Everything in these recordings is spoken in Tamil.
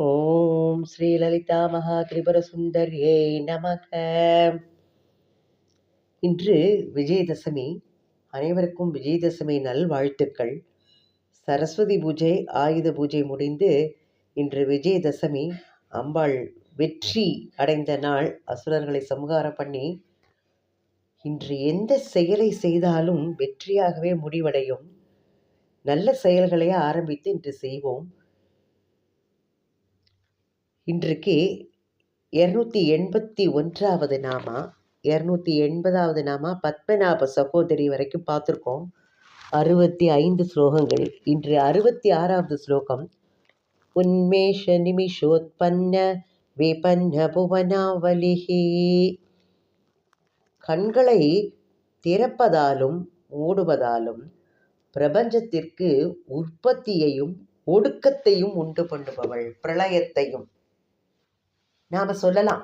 ஓம் ஸ்ரீ லலிதா மகா திரிபுரசுந்தரியே நமக. இன்று விஜயதசமி. அனைவருக்கும் விஜயதசமி நல்வாழ்த்துக்கள். சரஸ்வதி பூஜை, ஆயுத பூஜை முடிந்து இன்று விஜயதசமி. அம்பாள் வெற்றி அடைந்த நாள். அசுரர்களை சம்ஹாரம் பண்ணி இன்று எந்த செயலை செய்தாலும் வெற்றியாகவே முடிவடையும். நல்ல செயல்களை ஆரம்பித்து இன்று செய்வோம். இன்றைக்கு 281வது நாமா, 280வது நாமா பத்மநாப சகோதரி வரைக்கும் பார்த்துருக்கோம். 65 ஸ்லோகங்கள். இன்று 66வது ஸ்லோகம். உன்மேஷ நிமிஷோத்பன்ன விபன்ன புவனாவலிஹி. கண்களை திறப்பதாலும் மூடுவதாலும் பிரபஞ்சத்திற்கு உற்பத்தியையும் ஒடுக்கத்தையும் உண்டு பண்ணுபவள், பிரளயத்தையும். நாம் சொல்லலாம்,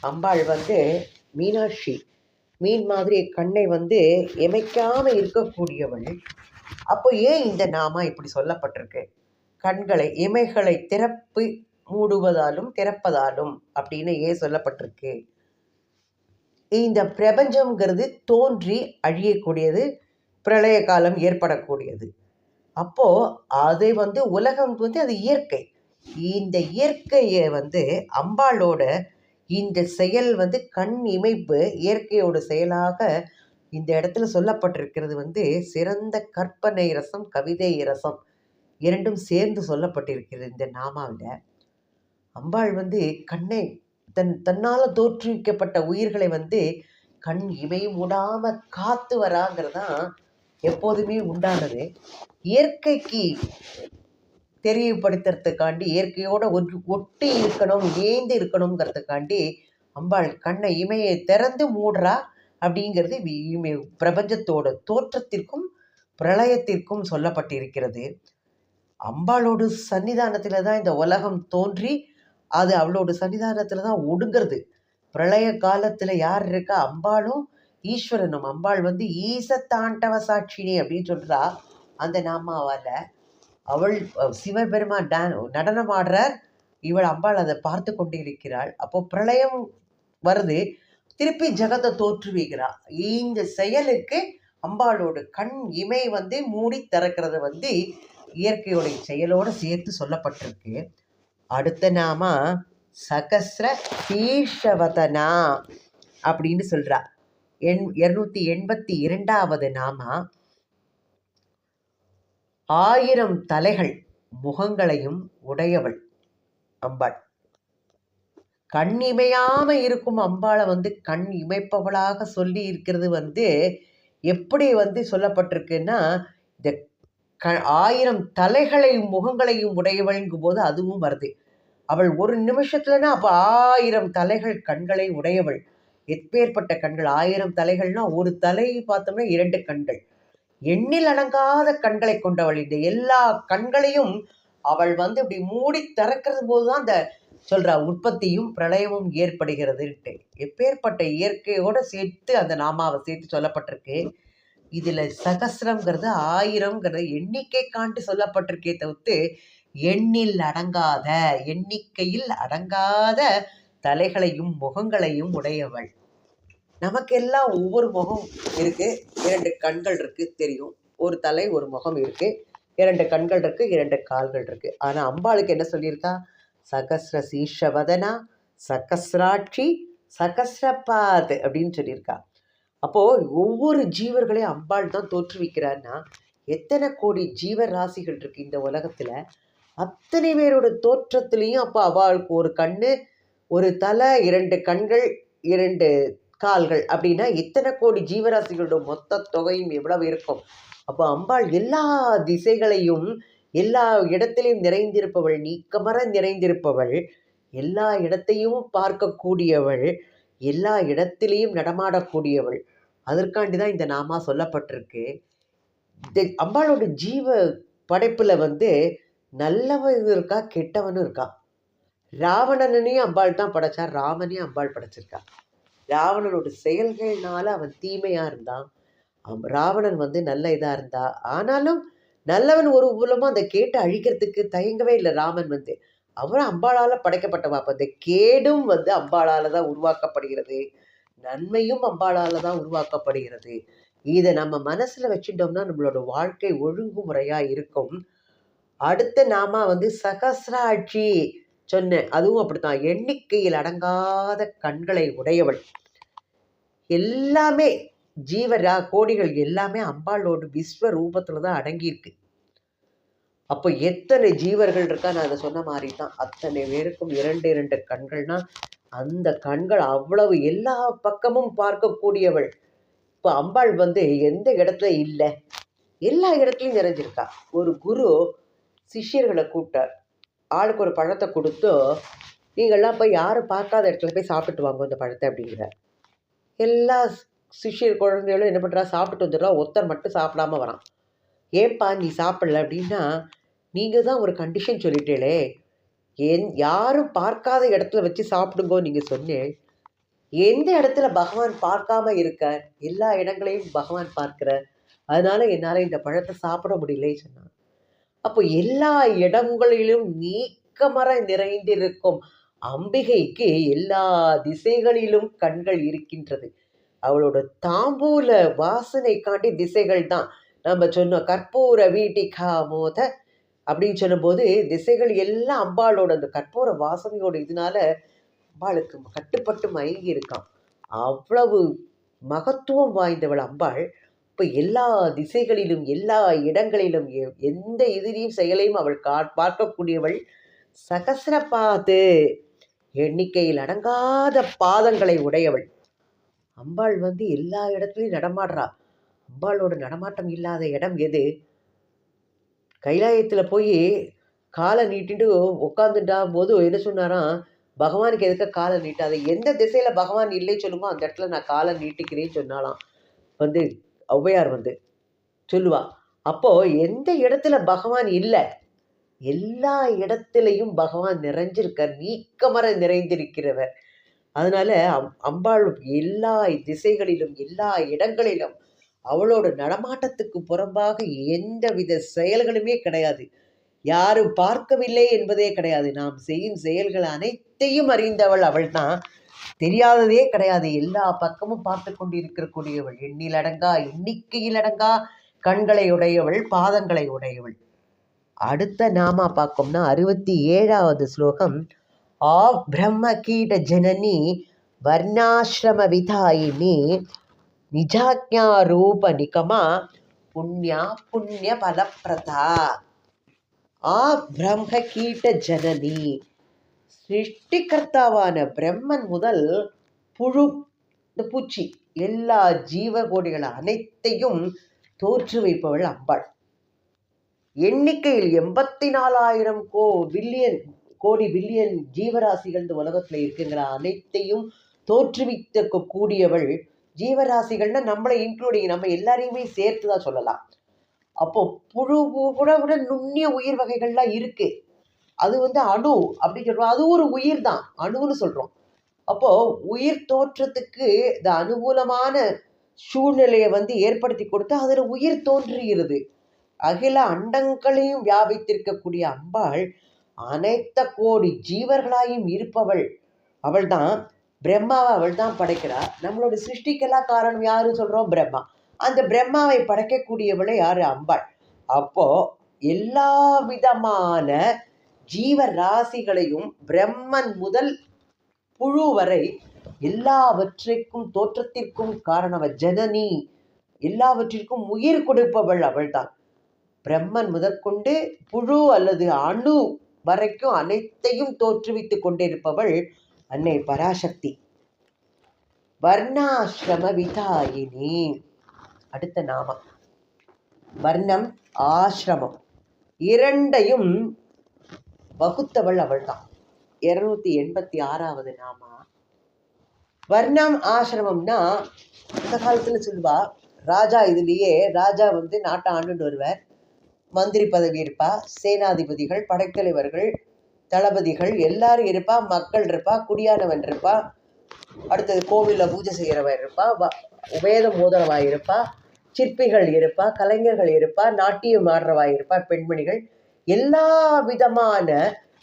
அம்பாள் மீனாட்சி மீன் மாதிரி கண்ணை எமைக்காமல் இருக்கக்கூடியவள். அப்போ ஏன் இந்த நாமா இப்படி சொல்லப்பட்டிருக்கு? கண்களை இமைகளை திறப்பு மூடுவதாலும் திறப்பதாலும் அப்படின்னு ஏன் சொல்லப்பட்டிருக்கு? இந்த பிரபஞ்சம்ங்கிறது தோன்றி அழியக்கூடியது, பிரளய காலம் ஏற்படக்கூடியது. அப்போது அதை உலகம் அது இயற்கை. இந்த இயற்கையை அம்பாளோட இந்த செயல் கண் இமைப்பு இயற்கையோட செயலாக இந்த இடத்துல சொல்லப்பட்டிருக்கிறது. சிறந்த கற்பனை ரசம், கவிதை ரசம் இரண்டும் சேர்ந்து சொல்லப்பட்டிருக்கிறது இந்த நாமாவில். அம்பாள் கண்ணை தன்னால் தோற்றுவிக்கப்பட்ட உயிர்களை கண் இமை மூடாம காத்து வராங்கிறதான் எப்போதுமே உண்டானது. இயற்கைக்கு தெரியப்படுத்துறதுக்காண்டி, இயற்கையோட ஒட்டி இருக்கணும், ஏந்து இருக்கணுங்கிறதுக்காண்டி அம்பாள் கண்ணை இமையை திறந்து மூடுறா. அப்படிங்கிறது பிரபஞ்சத்தோட தோற்றத்திற்கும் பிரளயத்திற்கும் சொல்லப்பட்டிருக்கிறது. அம்பாளோட சன்னிதானத்தில் தான் இந்த உலகம் தோன்றி அது அவளோட சன்னிதானத்தில் தான் ஒடுங்கிறது. பிரளய காலத்தில் யார் இருக்கா? அம்பாளும் ஈஸ்வரனும். அம்பாள் ஈசத்தாண்டவ சாட்சினி அப்படின்னு சொல்கிறா அந்த நாமாவால். அவள் சிவபெருமான் நடனம் ஆடுறார், இவள் அம்பாள் அதை பார்த்து கொண்டு இருக்கிறாள். அப்போ பிரளயம் வருது, திருப்பி ஜகத்தை தோற்றுவிக்கிறாள். இந்த செயலுக்கு அம்பாளோட கண் இமை மூடி திறக்கிறது இயற்கையோடைய செயலோடு சேர்த்து சொல்லப்பட்டிருக்கு. அடுத்த நாமா சகஸ்ர சீர்ஷவதனா அப்படின்னு சொல்றா. 282வது நாமா. 1000 தலைகள் முகங்களையும் உடையவள் அம்பாள். கண் இமையாம இருக்கும் அம்பாளை கண் இமைப்பவளாக சொல்லி இருக்கிறது எப்படி சொல்லப்பட்டிருக்குன்னா, இந்த 1000 தலைகளையும் முகங்களையும் உடையவள்ங்கும் போது அதுவும் வருது. அவள் ஒரு நிமிஷத்துலன்னா அப்போ 1000 தலைகள் கண்களை உடையவள். எப்பேற்பட்ட கண்கள்! 1000 தலைகள்னா ஒரு தலை பார்த்தோம்னா 2 கண்கள். எண்ணில் அடங்காத கண்களை கொண்டவள். இந்த எல்லா கண்களையும் அவள் இப்படி மூடி திறக்கிறது போதுதான் அந்த சொல்றா உற்பத்தியும் பிரளயமும் ஏற்படுகிறதுன்ட்டு. எப்பேற்பட்ட இயற்கையோட சேர்த்து அந்த நாமாவை சேர்த்து சொல்லப்பட்டிருக்கு. இதுல சகசிரம்ங்கிறது 1000ங்கிறது எண்ணிக்கை காண்டு சொல்லப்பட்டிருக்கே தவிர்த்து எண்ணிக்கையில் அடங்காத தலைகளையும் முகங்களையும் உடையவள். நமக்கெல்லாம் ஒவ்வொரு முகம் இருக்கு, 2 கண்கள் இருக்கு, தெரியும். ஒரு தலை, ஒரு முகம் இருக்கு, 2 கண்கள் இருக்கு, 2 கால்கள் இருக்கு. ஆனா அம்பாளுக்கு என்ன சொல்லியிருக்கா? சகஸ்ர சீர்ஷவதனா, சகஸ்ராட்சி, சகஸ்ரபாத் அப்படின்னு சொல்லியிருக்கா. அப்போ ஒவ்வொரு ஜீவர்களையும் அம்பாள் தான் தோற்றுவிக்கிறான்னா, எத்தனை கோடி ஜீவராசிகள் இருக்கு இந்த உலகத்துல. அத்தனை பேரோட தோற்றத்திலையும் அப்போ அவளுக்கு ஒரு கண்ணு, ஒரு தலை, 2 கண்கள், 2 கால்கள் அப்படின்னா எத்தனை கோடி ஜீவராசிகளோட மொத்த தொகையும் எவ்வளவு இருக்கும்? அப்போ அம்பாள் எல்லா திசைகளையும் எல்லா இடத்திலையும் நிறைந்திருப்பவள், நீக்கமர நிறைந்திருப்பவள், எல்லா இடத்தையும் பார்க்கக்கூடியவள், எல்லா இடத்திலையும் நடமாடக்கூடியவள். அதற்காண்டி தான் இந்த நாமா சொல்லப்பட்டிருக்கு. அம்பாளோட ஜீவ படைப்புல நல்லவன் இருக்கா, கெட்டவனும் இருக்கா. ராவணனையும் அம்பாள் தான் படைச்சா, ராமனையும் அம்பாள் படைச்சிருக்கா. ராவணனோட செயல்கள்னால அவன் தீமையா இருந்தான், ராவணன் நல்ல இதா இருந்தா. ஆனாலும் நல்லவன் ஒரு மூலமா அதை கேட்டு அழிக்கிறதுக்கு தயங்கவே இல்லை ராமன். அவரும் அம்பாளால் படைக்கப்பட்டவா. அப்போ இந்த கேடும் வந்து அம்பாளால் தான் உருவாக்கப்படுகிறது, நன்மையும் அம்பாளால் தான் உருவாக்கப்படுகிறது. இதை நம்ம மனசில் வச்சுட்டோம்னா நம்மளோட வாழ்க்கை ஒழுங்குமுறையாக இருக்கும். அடுத்த நாம வந்து சகசிராட்சி சொன்னேன், அதுவும் அப்படித்தான். எண்ணிக்கையில் அடங்காத கண்களை உடையவள். எல்லாமே ஜீவரா கோடிகள் எல்லாமே அம்பாளோட விஸ்வரூபத்தில் தான் அடங்கியிருக்கு. அப்போ எத்தனை ஜீவர்கள் இருக்கா, நான் அதை சொன்ன மாதிரி தான். அத்தனை பேருக்கும் 2 கண்கள்னா அந்த கண்கள் அவ்வளவு எல்லா பக்கமும் பார்க்கக்கூடியவள். இப்போ அம்பாள் வந்து எந்த இடத்துல இல்லை, எல்லா இடத்துலையும் நிறைஞ்சிருக்கா. ஒரு குரு சிஷ்யர்களை கூப்பிட்டார். ஆளுக்கு ஒரு பழத்தை கொடுத்து, நீங்கள்லாம் போய் யாரும் பார்க்காத இடத்துல போய் சாப்பிட்டு வாங்க இந்த பழத்தை அப்படிங்கிறார். எல்லா சிஷ்யர் குழந்தைகளும் என்ன பண்ணுறா, சாப்பிட்டு வந்துடுறா. ஒருத்தர் மட்டும் சாப்பிடாம வரான். ஏன்பா நீ சாப்பிடல அப்படின்னா, நீங்கள் தான் ஒரு கண்டிஷன் சொல்லிட்டேளே, யாரும் பார்க்காத இடத்துல வச்சு சாப்பிடுங்கோ நீங்கள் சொன்னேன். எந்த இடத்துல பகவான் பார்க்காம இருக்கார்? எல்லா இடங்களையும் பகவான் பார்க்கிறார். அதனால என்னால் இந்த பழத்தை சாப்பிட முடியலன்னு சொன்னான். அப்போ எல்லா இடங்களிலும் நீக்கமர நிறைந்திருக்கும் அம்பிகைக்கு எல்லா திசைகளிலும் கண்கள் இருக்கின்றது. அவளோட தாம்பூல வாசனை காட்டி திசைகள் தான். நம்ம சொன்னோம் கற்பூர வீட்டிகா மோத அப்படின்னு சொல்லும்போது திசைகள் எல்லாம் அம்பாளோட அந்த கற்பூர வாசனையோட இதனால அம்பாளுக்கு கட்டுப்பட்டு மயங்கி இருக்கான். அவ்வளவு மகத்துவம் வாய்ந்தவள் அம்பாள். இப்போ எல்லா திசைகளிலும் எல்லா இடங்களிலும் எந்த இதுலையும் செயலையும் அவள் பார்க்கக்கூடியவள். சகசிரபாது, எண்ணிக்கையில் அடங்காத பாதங்களை உடையவள். அம்பாள் வந்து எல்லா இடத்துலையும் நடமாடுறா. அம்பாளோட நடமாட்டம் இல்லாத இடம் எது? கைலாயத்தில் போய் காலை நீட்டிட்டு உட்காந்துட்டா போது என்ன சொன்னாராம், பகவானுக்கு எதுக்க காலை நீட்டாத, எந்த திசையில் பகவான் இல்லை சொல்லுங்க அந்த இடத்துல நான் காலை நீட்டிக்கிறேன்னு சொன்னாலாம். வந்து ஔவையார் வந்து சொல்லுவா. அப்போது எந்த இடத்துல பகவான் இல்லை, எல்லா இடத்துலையும் பகவான் நிறைஞ்சிருக்கார், நீக்கமர நிறைந்திருக்கிறவர். அதனால அம்பாள் எல்லா திசைகளிலும் எல்லா இடங்களிலும் அவளோட நடமாட்டத்துக்கு புறம்பாக எந்தவித செயல்களுமே கிடையாது. யாரும் பார்க்கவில்லை என்பதே கிடையாது. நாம் செய்யும் செயல்கள் அனைத்தையும் அறிந்தவள் அவள் தான். தெரியாததே கிடையாது. எல்லா பக்கமும் பார்த்து கொண்டு இருக்கக்கூடியவள். எண்ணிக்கையில் அடங்கா கண்களை உடையவள், பாதங்களை உடையவள். அடுத்த நாமா பார்க்கோம்னா 67வது ஸ்லோகம். ஆ பிரம்ம கீட ஜனனி வர்ணாசிரம விதாயினி நிஜாக்ஞா ரூப நிகமா புண்ணியா புண்ணிய பலப்பிரதா. ஆ பிரம்ம கீட்ட ஜனனி, சிருஷ்டிகர்த்தாவான பிரம்மன் முதல் புழு, இந்த பூச்சி, எல்லா ஜீவகோடிகள் அனைத்தையும் தோற்று வைப்பவள் அம்பாள். எண்ணிக்கையில் 84,000 கோடி பில்லியன் ஜீவராசிகள் இந்த உலகத்தில் இருக்குங்கிற அனைத்தையும் தோற்றுவிக்க கூடியவள். ஜீவராசிகள்னா நம்மளை இன்க்ளூடிங், நம்ம எல்லாரையுமே சேர்த்து தான் சொல்லலாம். அப்போ புழு கூட நுண்ணிய உயிர் வகைகள்லாம் இருக்கு. அது வந்து அணு அப்படின்னு சொல்றோம், அது ஒரு உயிர் தான், அணுன்னு சொல்றோம். அப்போ உயிர் தோற்றத்துக்கு இந்த அனுகூலமான சூழ்நிலையை வந்து ஏற்படுத்தி கொடுத்து அதில் உயிர் தோன்றுகிறது. அகில அண்டங்களையும் வியாபித்திருக்கக்கூடிய அம்பாள் அனைத்த கோடி ஜீவர்களாயும் இருப்பவள். அவள் தான் பிரம்மாவை அவள் தான் படைக்கிறாள். நம்மளோட சிருஷ்டிக்கெல்லாம் காரணம் யாரு சொல்கிறோம்? பிரம்மா. அந்த பிரம்மாவை படைக்கக்கூடியவளை யாரு? அம்பாள். அப்போ எல்லா விதமான ஜீவராசிகளையும் பிரம்மன் முதல் புழு வரை எல்லாவற்றிற்கும் தோற்றத்திற்கும் காரணவ ஜனனி, எல்லாவற்றிற்கும் உயிர் கொடுப்பவள் அவள்தான். பிரம்மன் முதற்கொண்டு புழு அல்லது அணு வரைக்கும் அனைத்தையும் தோற்றுவித்து கொண்டிருப்பவள் அன்னை பராசக்தி. வர்ணாசிரம விதாயினி. அடுத்த நாமம் வர்ணம் ஆசிரமம் இரண்டையும் வகுத்தவள் அவள்தான். 286வது நாமா. வர்ணம் ஆசிரமம்னா இந்த காலத்துல சொல்லுவா, ராஜா இதுலேயே ராஜா வந்து நாட்டை ஆண்டுட்டு வருவார். மந்திரி பதவி இருப்பா, சேனாதிபதிகள், படைத்தலைவர்கள், தளபதிகள் எல்லாரும் இருப்பா, மக்கள் இருப்பா, குடியானவன் இருப்பா, அடுத்தது கோவிலில் பூஜை செய்கிறவன் இருப்பா, வேதம் ஓதுறவாய் இருப்பா, சிற்பிகள் இருப்பா, கலைஞர்கள் இருப்பா, நாட்டியம் ஆடுறவாய் இருப்பா, பெண்மணிகள். எல்லா விதமான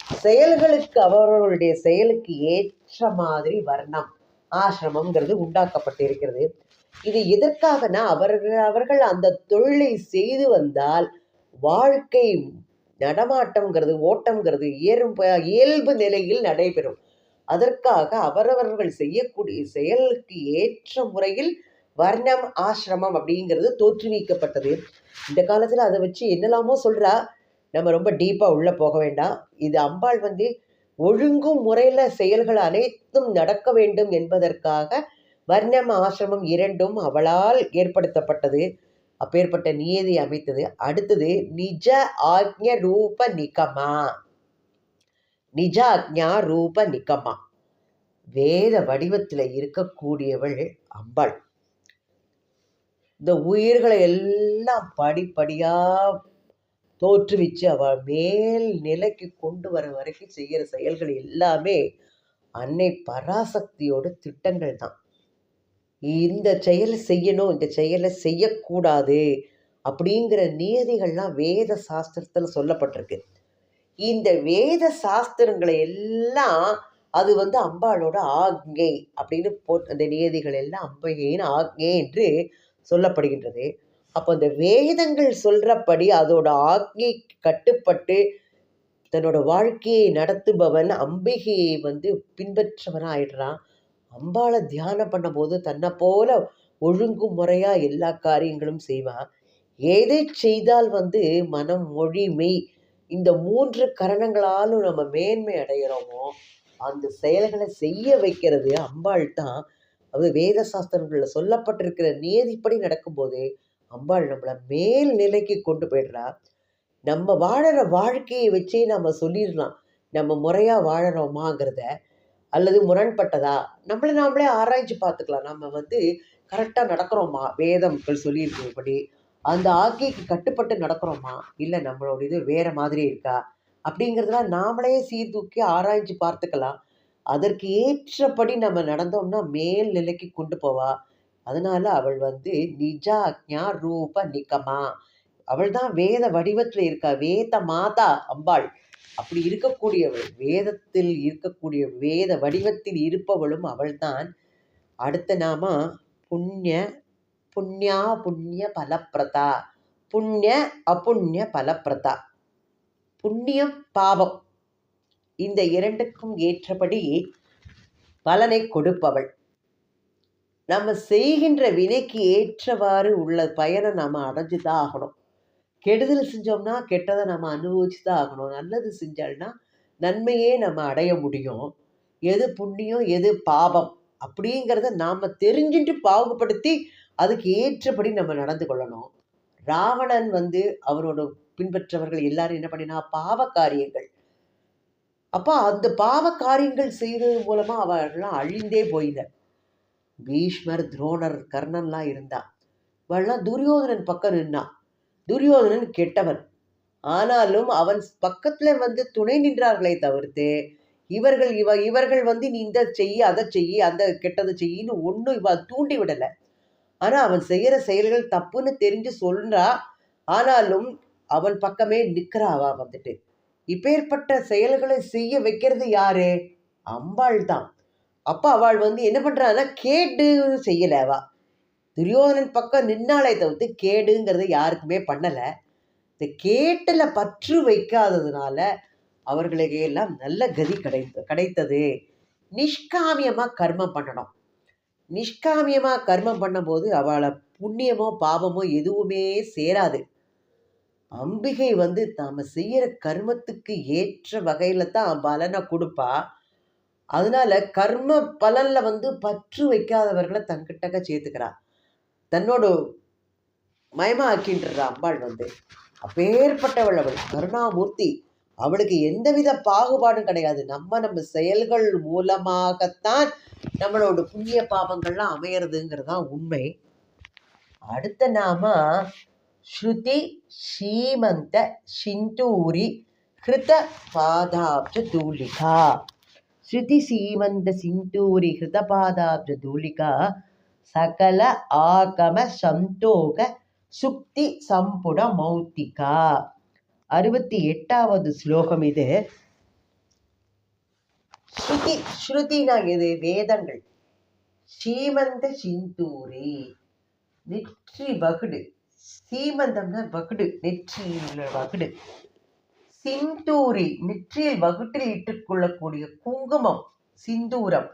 செயல்களுக்கு அவர்களுடைய செயலுக்கு ஏற்ற மாதிரி வர்ணம் ஆசிரமம்ங்கிறது உண்டாக்கப்பட்டிருக்கிறது. இது எதற்காகனா அவர்கள் அந்த தொழிலை செய்து வந்தால் வாழ்க்கை நடமாட்டம்ங்கிறது ஓட்டம்ங்கிறது இயல்பு நிலையில் நடைபெறும். அதற்காக அவரவர்கள் செய்யக்கூடிய செயலுக்கு ஏற்ற முறையில் வர்ணம் ஆசிரமம் அப்படிங்கிறது தோற்றுவிக்கப்பட்டது. இந்த காலத்தில் அதை வச்சு என்னெல்லாமோ சொல்கிறா. நம்ம ரொம்ப டீப்பாக உள்ளே போக வேண்டாம். இது அம்பாள் ஒழுங்கும் முறையில் செயல்கள் அனைத்தும் நடக்க வேண்டும் என்பதற்காக வர்ணம் ஆசிரமம் இரண்டும் அவளால் ஏற்படுத்தப்பட்டது. அப்பேற்பட்ட நியதி அமைத்தது. அடுத்தது நிஜ ஆக்ஞ ரூப நிகமா. நிஜ ஆக்ஞா ரூப நிகமா, வேத வடிவத்தில் இருக்கக்கூடியவள் அம்பாள். இந்த உயிர்களை எல்லாம் படிப்படியா தோற்றுவிச்சு அவள் மேல் நிலைக்கு கொண்டு வர வரைக்கும் செய்கிற செயல்கள் எல்லாமே அன்னை பராசக்தியோட திட்டங்கள் தான். இந்த செயலை செய்யணும், இந்த செயலை செய்யக்கூடாது அப்படிங்கிற நியதிகள்லாம் வேத சாஸ்திரத்தில் சொல்லப்பட்டிருக்கு. இந்த வேத சாஸ்திரங்களை எல்லாம் அது அம்பாளோட ஆக்ஞை அப்படின்னு அந்த நியதிகள் எல்லாம் அம்பிகையின் ஆக்ஞை என்று சொல்லப்படுகின்றது. அப்போ அந்த வேதங்கள் சொல்றபடி அதோட ஆக்ஞை கட்டுப்பட்டு தன்னோட வாழ்க்கையை நடத்துபவன் அம்பிகையை பின்பற்றவன் ஆயிடுறான். அம்பாளை தியானம் பண்ணும்போது தன்னை போல ஒழுங்கு முறையா எல்லா காரியங்களும் செய்வான். எதை செய்தால் மனம் மொழி மெய் இந்த 3 கரணங்களாலும் நம்ம மேன்மை அடைகிறோமோ அந்த செயல்களை செய்ய வைக்கிறது அம்பாள் தான். அது வேத சாஸ்திரங்களில் சொல்லப்பட்டிருக்கிற நியதிப்படி நடக்கும்போது அம்பாள் நம்மளை மேல் நிலைக்கு கொண்டு போயிடுறா. நம்ம வாழற வாழ்க்கையை வச்சே நம்ம சொல்லிடலாம் நம்ம முறையாக வாழறோமாங்கிறத, அல்லது முரண்பட்டதா நம்மளை நாமளே ஆராய்ச்சி பார்த்துக்கலாம். நம்ம கரெக்டாக நடக்கிறோமா, வேதங்கள் சொல்லியிருக்கிறபடி அந்த ஆக்கிக்கு கட்டுப்பட்டு நடக்கிறோமா, இல்லை நம்மளோட இது வேற மாதிரி இருக்கா அப்படிங்கிறதெல்லாம் நாமளே சீர்தூக்கி ஆராய்ச்சி பார்த்துக்கலாம். அதற்கு ஏற்றபடி நம்ம நடந்தோம்னா மேல் நிலைக்கு கொண்டு போவா. அதனால அவள் நிஜாக்ஞா ரூப நிகமா, அவள் தான் வேத வடிவத்தில் இருக்கா. வேத மாதா அம்பாள். அப்படி இருக்கக்கூடியவள், வேதத்தில் இருக்கக்கூடிய வேத வடிவத்தில் இருப்பவளும் அவள்தான். அடுத்த நாம புண்ணியா புண்ணிய பலப்பிரதா. புண்ணிய அப்புண்ணிய பலப்பிரதா. புண்ணியம் பாவம் இந்த இரண்டுக்கும் ஏற்றபடி பலனை கொடுப்பவள். நம்ம செய்கின்ற வினைக்கு ஏற்றவாறு உள்ள பயனை நம்ம அடைஞ்சுதான் ஆகணும். கெடுதல் செஞ்சோம்னா கெட்டதை நம்ம அனுபவிச்சுதான் ஆகணும். நல்லது செஞ்சால்னா நன்மையே நம்ம அடைய முடியும். எது புண்ணியம் எது பாவம் அப்படிங்கிறத நாம் தெரிஞ்சுட்டு பாகுபடுத்தி அதுக்கு ஏற்றபடி நம்ம நடந்து கொள்ளணும். ராவணன் அவரோட பின்பற்றவர்கள் எல்லாரும் என்ன பண்ணினா பாவ காரியங்கள். அப்போ அந்த பாவ காரியங்கள் செய்கிறது மூலமா அவர்கள்லாம் அழிந்தே போயினர். பீஷ்மர், துரோணர், கர்ணன்லாம் இருந்தா. அவள்லாம் துரியோதனன் பக்கம் நின்னான். துரியோதனன் கெட்டவன். ஆனாலும் அவன் பக்கத்துல துணை நின்றார்களே தவிர்த்து இவர்கள் நீ இந்த செய்ய அதை செய்ய அந்த கெட்டதை செய்யின்னு ஒன்றும் தூண்டி விடலை. ஆனா அவன் செய்யற செயல்கள் தப்புன்னு தெரிஞ்சு சொல்றா. ஆனாலும் அவன் பக்கமே நிற்கிறாவா இப்பேற்பட்ட செயல்களை செய்ய வைக்கிறது யாரு? அம்பாள் தான். அப்ப அவள் என்ன பண்றான்னா கேடு செய்யலவா. துரியோதனன் பக்கம் நின்னாலே தவிர்த்து கேடுங்கிறத யாருக்குமே பண்ணல. இந்த கேட்டுல பற்று வைக்காததுனால அவர்களுக்கு எல்லாம் நல்ல கதி கிடைத்தது. நிஷ்காமியமா கர்மம் பண்ணணும். நிஷ்காமியமா கர்மம் பண்ணும்போது அவளை புண்ணியமோ பாவமோ எதுவுமே சேராது. அம்பிகை நாம செய்யற கர்மத்துக்கு ஏற்ற வகையில தான் பலனை கொடுப்பா. அதனால கர்ம பலன்ல பற்று வைக்காதவர்களை தன்கிட்டக்க சேர்த்துக்கிறா. தன்னோட மயமா ஆக்கின்றா அம்பாள். அப்பேற்பட்டவள் அவள் கருணாமூர்த்தி. அவளுக்கு எந்தவித பாகுபாடும் கிடையாது. நம்ம செயல்கள் மூலமாகத்தான் நம்மளோட புண்ணிய பாவங்கள்லாம் அமையறதுங்கிறதான் உண்மை. அடுத்த நாம ஸ்ருதி ஸ்ரீமந்த சிந்தூரி ஹிருத பாதாப்ஜ தூலிகா. ஸ்ருதி சீமந்த சிந்தூரி ஹிருத பாதாப்ஜ தூலிகா சகல ஆகம சந்தோக சுக்தி சம்புட மௌத்திகா. 68வது ஸ்லோகம் இது. ஸ்ருதி, ஸ்ருதினா எது? வேதங்கள். சீமந்த சிந்தூரி, நெற்றி வகுடு. சீமந்தம்னா வகுடு, நெற்றியில் உள்ள வகுடு. சிந்தூரி, நெற்றியில் வகுட்டில் இட்டுக் கொள்ளக்கூடிய குங்குமம், சிந்தூரம்.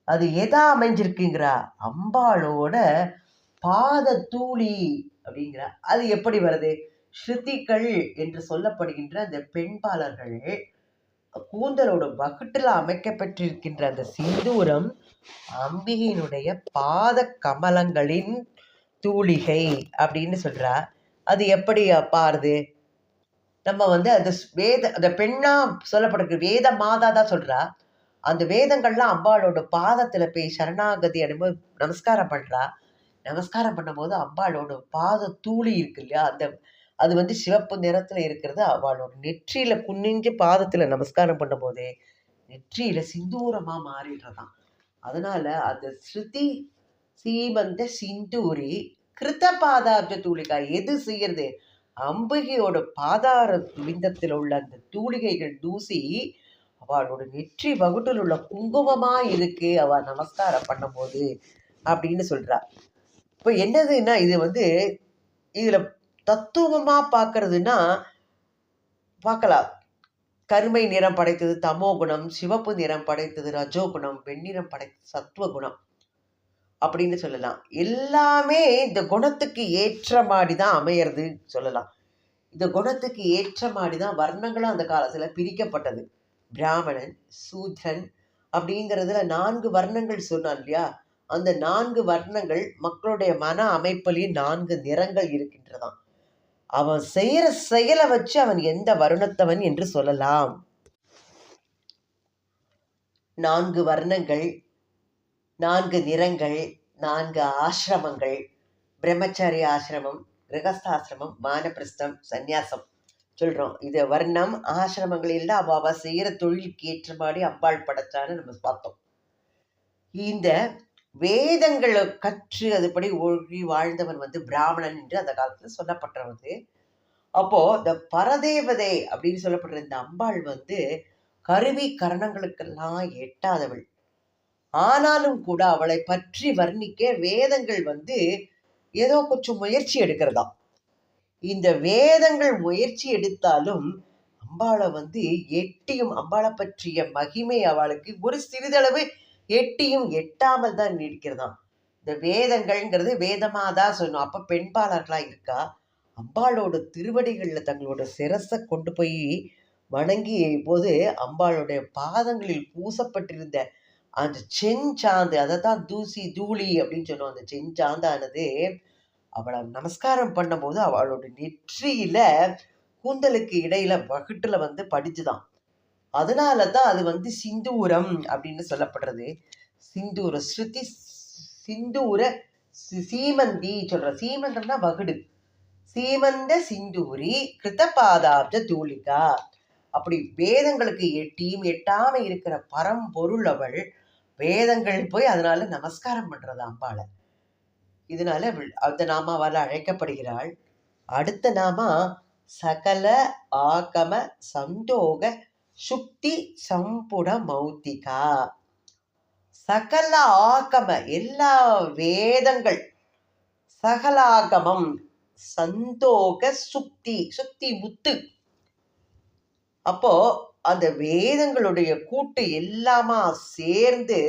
அது எதா அமைஞ்சிருக்குங்கிறா? அம்பாளோட பாத தூளி அப்படிங்கிறா. அது எப்படி வருது? ஸ்ருதிகள் என்று சொல்லப்படுகின்ற அந்த பெண்பாளர்கள் கூந்தலோட வகுட்டுல அமைக்கப்பட்டிருக்கின்ற அந்த சிந்தூரம் அம்பிகையினுடைய பாத கமலங்களின் தூளிகை அப்படின்னு சொல்றா. அது எப்படி பாருது? நம்ம வந்து அந்த அந்த பெண்ணா சொல்லப்பட்டிருக்கு, வேத மாதா தான் சொல்றா. அந்த வேதங்கள்லாம் அம்பாளோட பாதத்துல போய் சரணாகதி அனுபவ நமஸ்காரம் பண்றா. நமஸ்காரம் பண்ணும்போது அம்பாளோட பாத தூளி இருக்கு இல்லையா, அந்த அது வந்து சிவப்பு நிறத்துல இருக்கிறது. அவளோட நெற்றியில குனிஞ்சு பாதத்துல நமஸ்காரம் பண்ணும் போதே நெற்றியில சிந்தூரமா மாறிடுறதாம். அதனால அந்த ஸ்ருதி சீமந்த சிந்தூரி கிருத்த பாதாப்ஜ தூளிகா எது செய்யறது? அம்பிகையோட பாதார விந்தத்தில் உள்ள அந்த தூளிகைகள் தூசி அவளோட நெற்றி வகுட்டில் உள்ள குங்குமமா இருக்கு அவ நமஸ்காரம் பண்ணும் போது அப்படின்னு சொல்றா. இப்போ என்னதுன்னா, இது வந்து இதுல தத்துவமா பார்க்கறதுன்னா பார்க்கலாம். கருமை நிறம் படைத்தது தமோ குணம், சிவப்பு நிறம் படைத்தது ரஜோகுணம், வெண்ணிறம் படைத்தது சத்துவகுணம் அப்படின்னு சொல்லலாம். எல்லாமே இந்த குணத்துக்கு ஏற்ற மாதிரிதான் அமையறது சொல்லலாம். இந்த குணத்துக்கு ஏற்ற மாதிரிதான் வர்ணங்களும் அந்த காலத்துல பிரிக்கப்பட்டது. பிராமணன், சூத்ரன் அப்படிங்கிறதுல 4 வர்ணங்கள் சொன்னான் இல்லையா? அந்த 4 வர்ணங்கள் மக்களுடைய மன அமைப்பிலேயே 4 நிறங்கள் இருக்கின்றதாம். அவன் செய்யற செயலை வச்சு அவன் எந்த வருணத்தவன் என்று சொல்லலாம். 4 வர்ணங்கள், 4 நிறங்கள், 4 ஆசிரமங்கள், பிரம்மச்சாரி ஆசிரமம், கிரகஸ்தாசிரமம், வானப்பிரஸ்தம், சந்நியாசம் சொல்றோம். இது வர்ணம் ஆசிரமங்கள் எல்லாம் அவ செய்யற தொழிலுக்கு ஏற்ற மாதிரி அம்பாள் படைச்சான்னு நம்ம பார்த்தோம். இந்த வேதங்களை கற்று அதுபடி ஒழுகி வாழ்ந்தவன் வந்து பிராமணன் என்று அந்த காலத்துல சொல்லப்பட்டது. அப்போ இந்த பரதேவதை அப்படின்னு சொல்லப்படுற இந்த அம்பாள் வந்து கருவி கரணங்களுக்கெல்லாம் எட்டாதவள். ஆனாலும் கூட அவளை பற்றி வர்ணிக்க வேதங்கள் வந்து ஏதோ கொஞ்சம் முயற்சி எடுக்கிறதா. இந்த வேதங்கள் முயற்சி எடுத்தாலும் அம்பாளை வந்து எட்டியும் அம்பாளை பற்றிய மகிமை அவளுக்கு ஒரு சிறிதளவு எட்டியும் எட்டாமல் தான் நீடிக்கிறதாம். இந்த வேதங்கள்ங்கிறது வேதமாதா சொன்னோம். அப்ப பெண்பாளர்களா இருக்கா. அம்பாளோட திருவடிகள்ல தங்களோட சிரசை கொண்டு போய் வணங்கிய போது அம்பாளுடைய பாதங்களில் பூசப்பட்டிருந்த அந்த செஞ்சாந்து, அதை தான் தூசி தூளி அப்படின்னு சொன்னோம். அந்த செஞ்சாந்தானது அவளை நமஸ்காரம் பண்ணும்போது அவளோட நெற்றியில கூந்தலுக்கு இடையில வகுட்டுல வந்து படிச்சுதான். அதனாலதான் அது வந்து சிந்தூரம் அப்படின்னு சொல்லப்படுறது. சிந்தூர ஸ்ருதி சிந்தூர சீமந்தி சொல்ற. சீமந்தம்னா வகுடு. சீமந்த சிந்தூரி கிருத்த பாதாப்ஜ தூளிகா. அப்படி வேதங்களுக்கு எட்டியும் எட்டாம இருக்கிற பரம்பொருள் அவள். வேதங்கள் போய் அதனால நமஸ்காரம் பண்றது அம்பாளை. இதனால அந்த நாமாவால அழைக்கப்படுகிறாள். அடுத்த நாமா சகல ஆகம சந்தோக சுக்தி சம்புட மௌத்திகா. சகல ஆகம எல்லா வேதங்கள், சகலாகமம், சந்தோக சுக்தி, சுக்தி முத்து. அப்போ அந்த வேதங்களுடைய கூட்டு எல்லாமா சேர்ந்து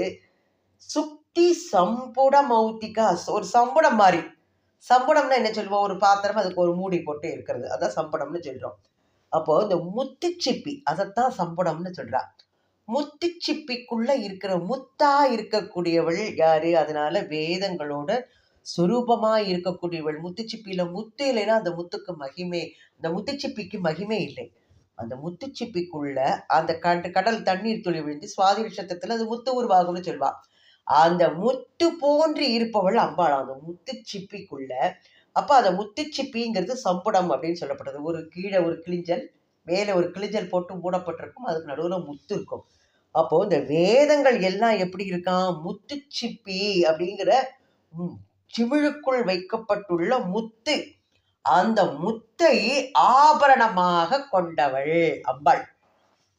சுக்தி சம்புட மௌத்திகா, ஒரு சம்புடம் மாதிரி. சம்புடம்னா என்ன சொல்லுவோம்? ஒரு பாத்திரம், அதுக்கு ஒரு மூடி போட்டு இருக்கிறது, அதான் சம்புடம்னு சொல்றோம். அப்போ இந்த முத்துச்சிப்பி, அதைத்தான் சம்புடம்னு சொல்றா. முத்துச்சிப்பிக்குள்ள இருக்கிற முத்தா இருக்கக்கூடியவள் யாரு? அதனால வேதங்களோட சுரூபமா இருக்கக்கூடியவள். முத்துச்சிப்பியில முத்து இல்லைன்னா அந்த முத்துக்கு மகிமை, அந்த முத்துச்சிப்பிக்கு மகிமை இல்லை. அந்த முத்துச்சிப்பிக்குள்ள அந்த கடல் தண்ணீர் துளி விழுந்து சுவாதி நட்சத்திரத்துல அது முத்து உருவாகும்னு சொல்வா. அந்த முத்து போன்று இருப்பவள் அம்பாள் அந்த முத்துச்சிப்பிக்குள்ள. அப்ப அந்த முத்துச்சிப்பிங்கிறது சம்புடம் அப்படின்னு சொல்லப்பட்டது. ஒரு கீழே ஒரு கிளிஞ்சல், மேலே ஒரு கிளிஞ்சல் போட்டு மூடப்பட்டிருக்கும், அதுக்கு நடுவுல முத்து இருக்கும். அப்போ இந்த வேதங்கள் எல்லாம் எப்படி இருக்கான்? முத்துச்சிப்பி அப்படிங்கிற சிமிழுக்குள் வைக்கப்பட்டுள்ள முத்து. அந்த முத்தை ஆபரணமாக கொண்டவள் அம்பாள்.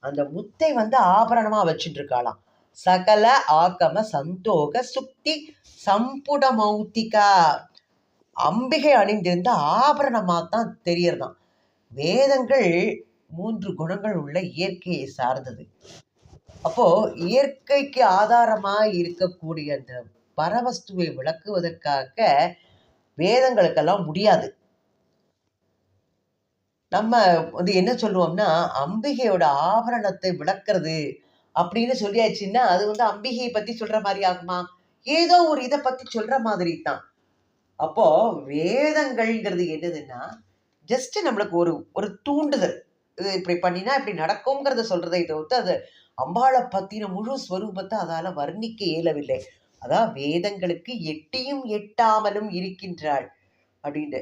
அந்த முத்தை ஆபரணமா வச்சுட்டு இருக்காளாம். சகல ஆகம சந்தோக சுக்தி சம்புட மௌத்திகா. அம்பிகை அணிந்திருந்த ஆபரணமா தான் தெரியறதாம். வேதங்கள் 3 குணங்கள் உள்ள இயற்கையை சார்ந்தது. அப்போ இயற்கைக்கு ஆதாரமா இருக்கக்கூடிய அந்த பரவஸ்துவை விளக்குவதற்காக வேதங்களுக்கெல்லாம் முடியாது. நம்ம என்ன சொல்லுவோம்னா, அம்பிகையோட ஆபரணத்தை விளக்குறது அப்படின்னு சொல்லியாச்சுன்னா, அது அம்பிகையை பத்தி சொல்ற மாதிரி ஆகுமா? ஏதோ ஒரு இதை பத்தி சொல்ற மாதிரி தான். அப்போ வேதங்கள்ங்கிறது என்னதுன்னா, ஜஸ்ட் நம்மளுக்கு ஒரு ஒரு தூண்டுதல். இது இப்படி பண்ணினா இப்படி நடக்கும்ங்கிறத சொல்றதை தவிர்த்து, அது அம்பாளை பத்தின முழு ஸ்வரூபத்தை அதால வர்ணிக்க இயலவில்லை. அதான் வேதங்களுக்கு எட்டியும் எட்டாமலும் இருக்கின்றாள் அப்படின்னு.